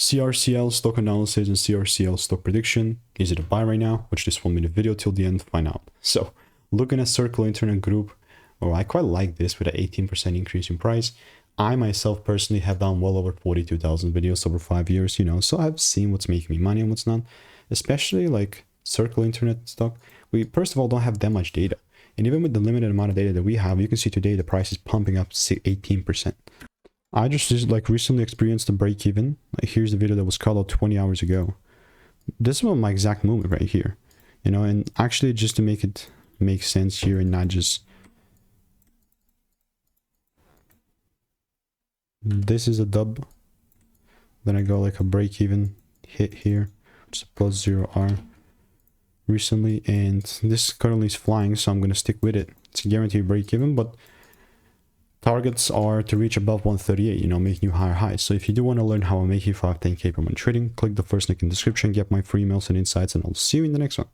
CRCL stock analysis and CRCL stock prediction. Is it a buy right now? Watch this 1-minute video till the end to find out. So looking at Circle Internet Group, I quite like this with an 18% increase in price. I myself personally have done well over 42,000 videos over 5 years, so I've seen what's making me money and what's not, especially like Circle Internet stock. We first of all don't have that much data. And even with the limited amount of data that we have, you can see today the price is pumping up 18%. I just recently experienced a break even. Here's the video that was called out 20 hours ago. This was my exact movement right here, and actually just to make it make sense here and not just, this is a dub. Then I go like a break even hit here, which is a +0R recently, and this currently is flying, so I'm going to stick with it. It's a guaranteed break even, but targets are to reach above 138, making you higher highs. So if you do want to learn how I make you 5-10K per month trading, click the first link in the description, get my free emails and insights, and I'll see you in the next one.